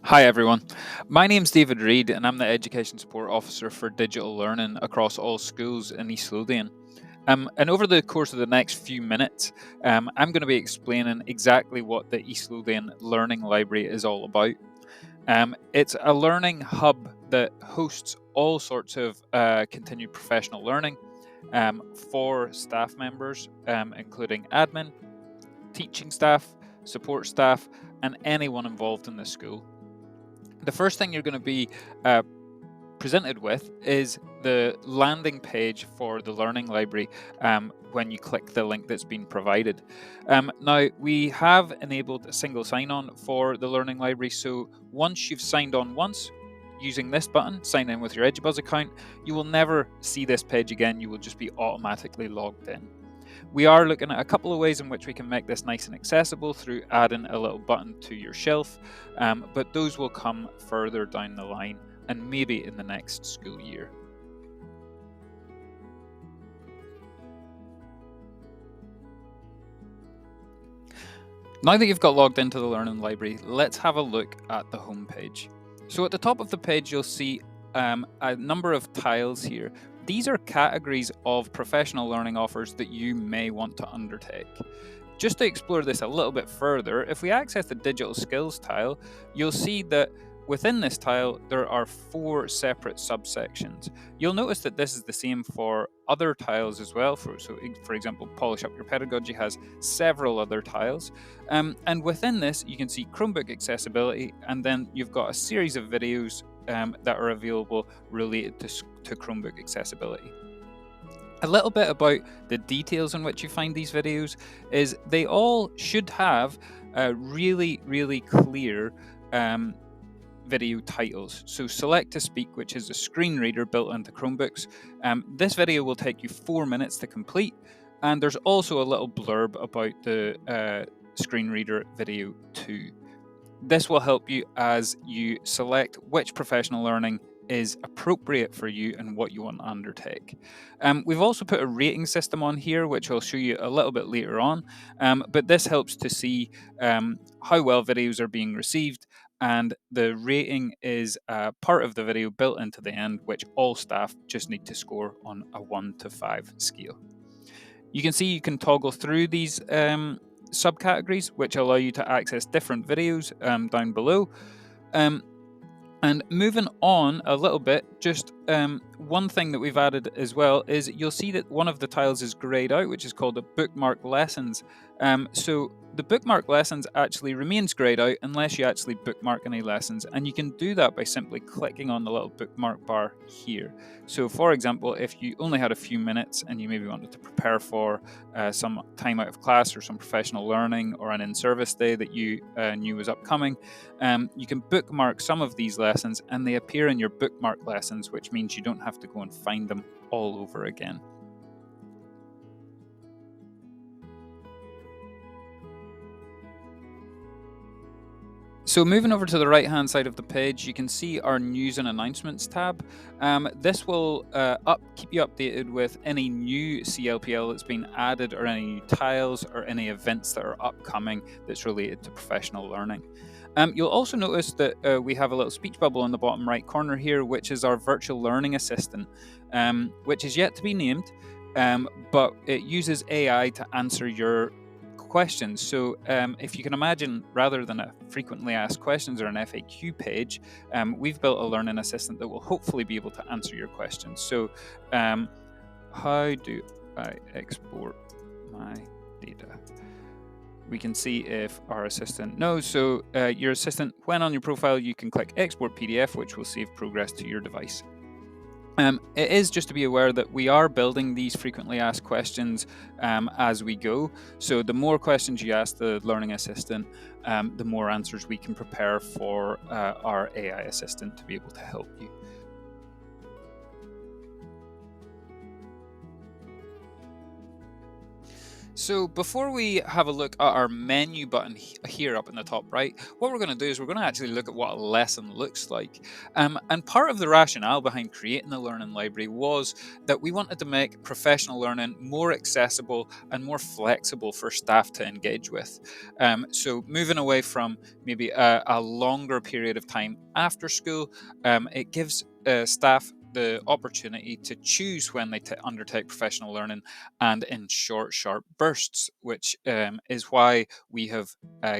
Hi everyone, my name's David Reid and I'm the Education Support Officer for Digital Learning across all schools in East Lothian. And over the course of the next few minutes, I'm going to be explaining exactly what the East Lothian Learning Library is all about. It's a learning hub that hosts all sorts of continued professional learning for staff members, including admin, teaching staff, support staff, and anyone involved in the school. The first thing you're going to be presented with is the landing page for the Learning Library when you click the link that's been provided. Now, we have enabled a single sign-on for the Learning Library, so once you've signed on once, using this button, sign in with your Edubuzz account, you will never see this page again, you will just be automatically logged in. We are looking at a couple of ways in which we can make this nice and accessible through adding a little button to your shelf, but those will come further down the line and maybe in the next school year. Now that you've got logged into the Learning Library, let's have a look at the home page. So at the top of the page, you'll see a number of tiles here. These are categories of professional learning offers that you may want to undertake. Just to explore this a little bit further, if we access the digital skills tile, you'll see that within this tile there are 4 separate subsections. You'll notice that this is the same for other tiles as well. For example, Polish Up Your Pedagogy has several other tiles. And within this, you can see Chromebook accessibility, and then you've got a series of videos that are available related to Chromebook accessibility. A little bit about the details in which you find these videos is they all should have really clear video titles. So Select to Speak, which is a screen reader built into Chromebooks. This video will take you 4 minutes to complete, and there's also a little blurb about the screen reader video too. This will help you as you select which professional learning is appropriate for you and what you want to undertake. We've also put a rating system on here, which I'll show you a little bit later on, but this helps to see how well videos are being received, and the rating is part of the video built into the end, which all staff just need to score on a 1 to 5 scale. You can see you can toggle through these subcategories, which allow you to access different videos down below. And moving on a little bit, just one thing that we've added as well is you'll see that one of the tiles is grayed out, which is called a bookmark lessons. So the bookmark lessons actually remains grayed out unless you actually bookmark any lessons, and you can do that by simply clicking on the little bookmark bar here. So for example, if you only had a few minutes and you maybe wanted to prepare for some time out of class or some professional learning or an in-service day that you knew was upcoming, you can bookmark some of these lessons and they appear in your bookmark lessons, which means you don't have to go and find them all over again. So moving over to the right hand side of the page, you can see our news and announcements tab. This will keep you updated with any new CLPL that's been added, or any new tiles or any events that are upcoming that's related to professional learning. You'll also notice that we have a little speech bubble in the bottom right corner here, which is our virtual learning assistant, which is yet to be named, but it uses AI to answer your questions. So if you can imagine, rather than a frequently asked questions or an FAQ page, we've built a learning assistant that will hopefully be able to answer your questions. So how do I export my data? We can see if our assistant knows. So your assistant, when on your profile, you can click Export PDF, which will save progress to your device. It is just to be aware that we are building these frequently asked questions as we go. So the more questions you ask the learning assistant, the more answers we can prepare for our AI assistant to be able to help you. So before we have a look at our menu button here up in the top right, what we're going to do is we're going to actually look at what a lesson looks like. And part of the rationale behind creating the Learning Library was that we wanted to make professional learning more accessible and more flexible for staff to engage with. So moving away from maybe a longer period of time after school, it gives staff the opportunity to choose when they undertake professional learning and in short, sharp bursts, which is why we have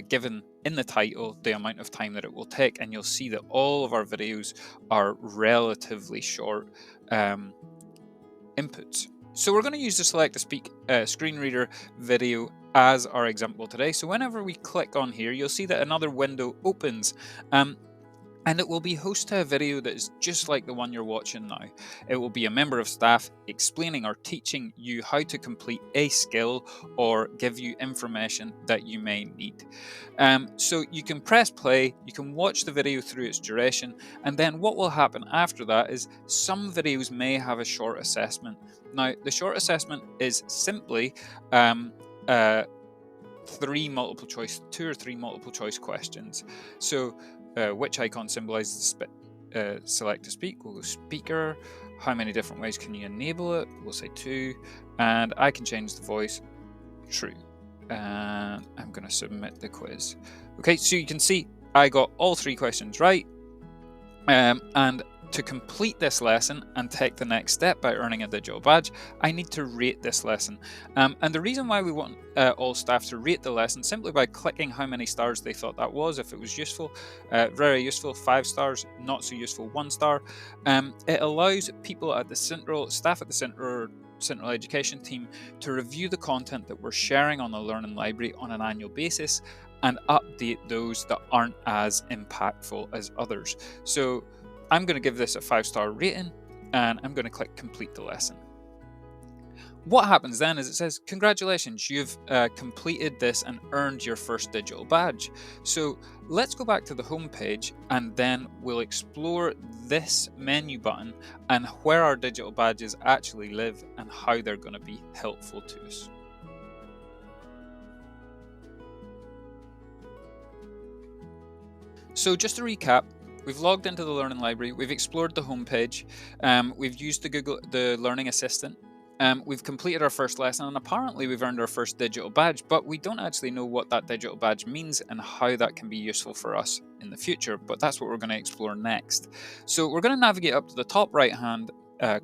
given in the title the amount of time that it will take. And you'll see that all of our videos are relatively short inputs. So we're going to use the Select to Speak screen reader video as our example today. So whenever we click on here, you'll see that another window opens. And it will be host to a video that is just like the one you're watching now. It will be a member of staff explaining or teaching you how to complete a skill or give you information that you may need. So you can press play, you can watch the video through its duration, and then what will happen after that is some videos may have a short assessment. Now, the short assessment is simply two or three multiple choice questions. So which icon symbolizes select to speak? We'll go speaker. How many different ways can you enable it? We'll say 2. And I can change the voice. True. And I'm going to submit the quiz. Okay, so you can see I got all 3 questions right. And to complete this lesson and take the next step by earning a digital badge, I need to rate this lesson. And the reason why we want all staff to rate the lesson simply by clicking how many stars they thought that was, if it was useful, very useful, 5 stars, not so useful, 1 star. It allows people at the staff at the Central Education team to review the content that we're sharing on the Learning Library on an annual basis and update those that aren't as impactful as others. So I'm going to give this a 5-star rating and I'm going to click complete the lesson. What happens then is it says, congratulations, you've completed this and earned your first digital badge. So let's go back to the home page and then we'll explore this menu button and where our digital badges actually live and how they're going to be helpful to us. So just to recap, we've logged into the Learning Library, we've explored the homepage, we've used the Learning Assistant, we've completed our first lesson, and apparently we've earned our first digital badge, but we don't actually know what that digital badge means and how that can be useful for us in the future, but that's what we're going to explore next. So we're going to navigate up to the top right-hand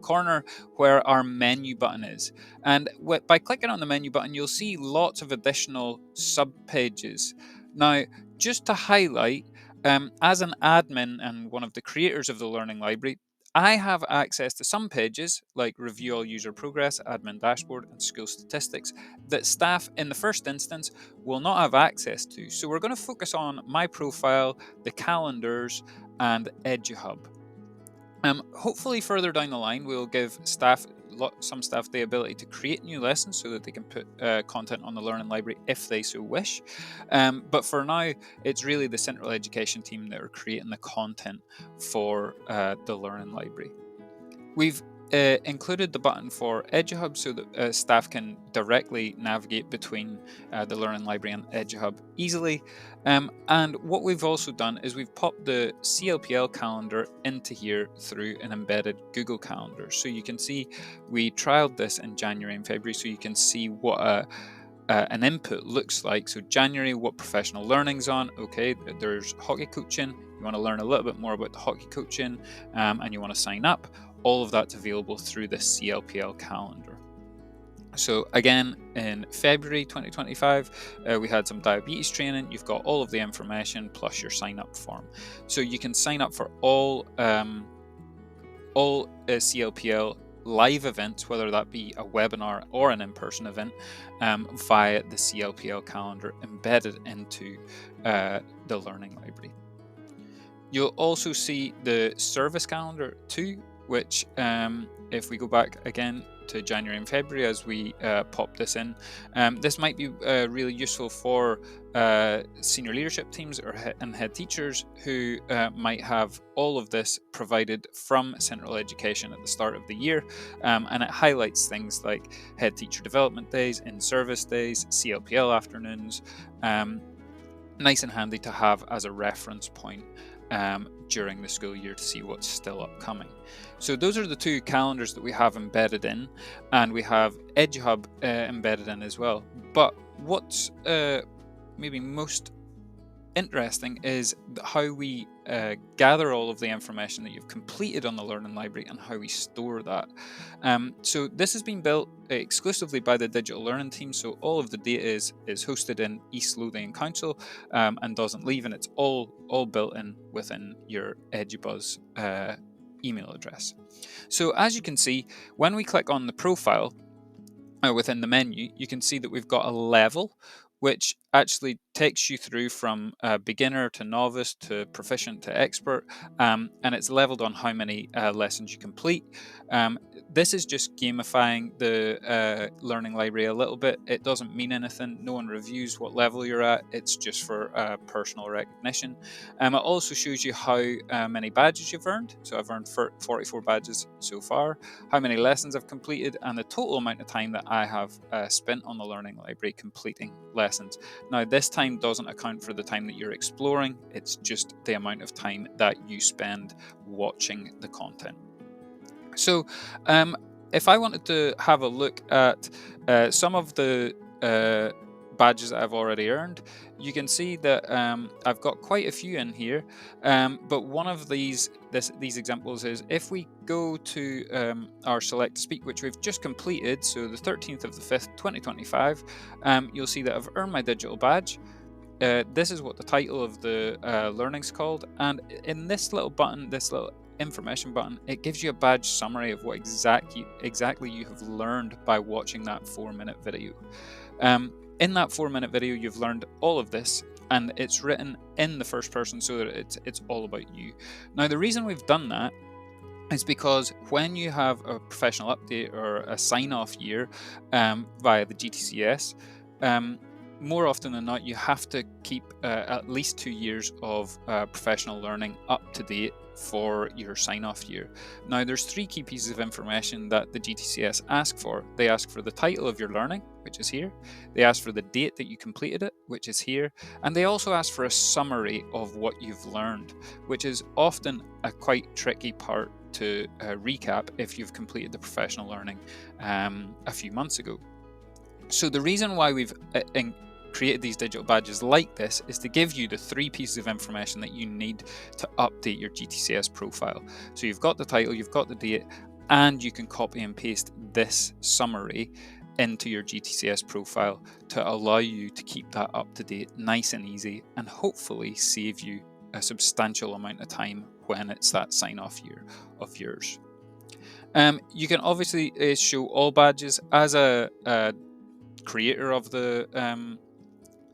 corner where our menu button is. And by clicking on the menu button, you'll see lots of additional sub-pages. Now, just to highlight, as an admin and one of the creators of the Learning Library, I have access to some pages like Review All User Progress, Admin Dashboard, and School Statistics that staff in the first instance will not have access to. So we're going to focus on my profile, the calendars, and EduHub. Hopefully further down the line, we'll give some staff the ability to create new lessons so that they can put content on the Learning Library if they so wish. But for now, it's really the Central Education team that are creating the content for the Learning Library. We've included the button for EduHub so that staff can directly navigate between the Learning Library and EduHub easily. And what we've also done is we've popped the CLPL calendar into here through an embedded Google Calendar. So you can see we trialed this in January and February, so you can see what an input looks like. So January, what professional learning's on? Okay, there's hockey coaching. You want to learn a little bit more about the hockey coaching and you want to sign up. All of that's available through the CLPL calendar. So again, in February 2025, we had some diabetes training. You've got all of the information plus your sign-up form. So you can sign up for all CLPL live events, whether that be a webinar or an in-person event, via the CLPL calendar embedded into the Learning Library. You'll also see the service calendar too, which if we go back again to January and February as we pop this in. This might be really useful for senior leadership teams and head teachers who might have all of this provided from Central Education at the start of the year, and it highlights things like head teacher development days, in-service days, CLPL afternoons. Nice and handy to have as a reference point during the school year to see what's still upcoming. So those are the two calendars that we have embedded in, and we have EduHub embedded in as well. But what's maybe most interesting is how we gather all of the information that you've completed on the Learning Library and how we store that. So this has been built exclusively by the Digital Learning team, so all of the data is hosted in East Lothian Council and doesn't leave, and it's all built in within your Edubuzz email address. So as you can see, when we click on the profile within the menu, you can see that we've got a level which actually takes you through from beginner to novice to proficient to expert, and it's leveled on how many lessons you complete. This is just gamifying the Learning Library a little bit. It doesn't mean anything. No one reviews what level you're at. It's just for personal recognition. It also shows you how many badges you've earned. So I've earned 44 badges so far, how many lessons I've completed, and the total amount of time that I have spent on the Learning Library completing lessons. Now, this time doesn't account for the time that you're exploring. It's just the amount of time that you spend watching the content. So if I wanted to have a look at some of the badges that I've already earned, you can see that I've got quite a few in here, but one of these examples is if we go to our Select to Speak, which we've just completed, so the 13th of the 5th, 2025, you'll see that I've earned my digital badge. This is what the title of the learning's called, and in this little button, this little information button, it gives you a badge summary of what exactly you have learned by watching that 4-minute video. In that 4-minute video, you've learned all of this, and it's written in the first person so that it's all about you. Now, the reason we've done that is because when you have a professional update or a sign-off year via the GTCS, more often than not, you have to keep at least 2 years of professional learning up to date for your sign-off year. Now, there's 3 key pieces of information that the GTCS ask for. They ask for the title of your learning, which is here. They ask for the date that you completed it, which is here. And they also ask for a summary of what you've learned, which is often a quite tricky part to recap if you've completed the professional learning a few months ago. So the reason why we've created these digital badges like this is to give you the 3 pieces of information that you need to update your GTCS profile. So you've got the title, you've got the date, and you can copy and paste this summary into your GTCS profile to allow you to keep that up to date, nice and easy, and hopefully save you a substantial amount of time when it's that sign-off year of yours. You can obviously show all badges. As a creator of the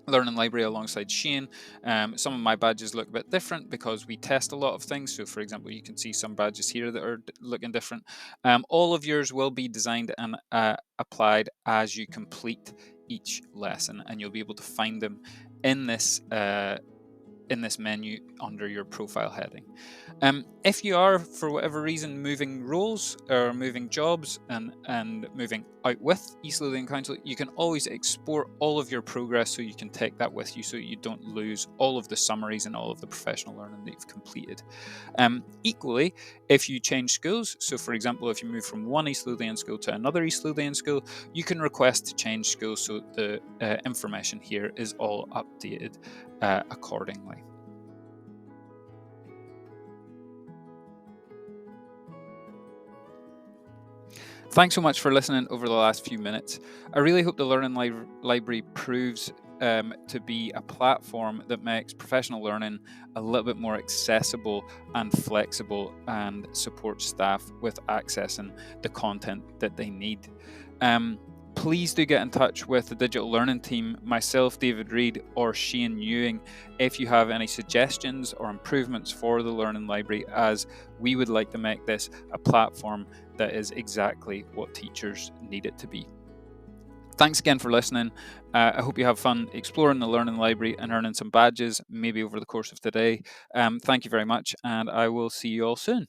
Learning Library alongside Shane, some of my badges look a bit different because we test a lot of things. So for example, you can see some badges here that are looking different. All of yours will be designed and applied as you complete each lesson, and you'll be able to find them in this menu under your profile heading. If you are, for whatever reason, moving roles or moving jobs and moving out with East Lothian Council, you can always export all of your progress so you can take that with you so you don't lose all of the summaries and all of the professional learning that you've completed. Equally, if you change schools, so for example, if you move from one East Lothian school to another East Lothian school, you can request to change schools so the information here is all updated accordingly. Thanks so much for listening over the last few minutes. I really hope the Learning Library proves to be a platform that makes professional learning a little bit more accessible and flexible and supports staff with accessing the content that they need. please do get in touch with the Digital Learning team, myself, David Reed, or Shane Ewing, if you have any suggestions or improvements for the Learning Library, as we would like to make this a platform that is exactly what teachers need it to be. Thanks again for listening. I hope you have fun exploring the Learning Library and earning some badges, maybe over the course of today. Thank you very much, and I will see you all soon.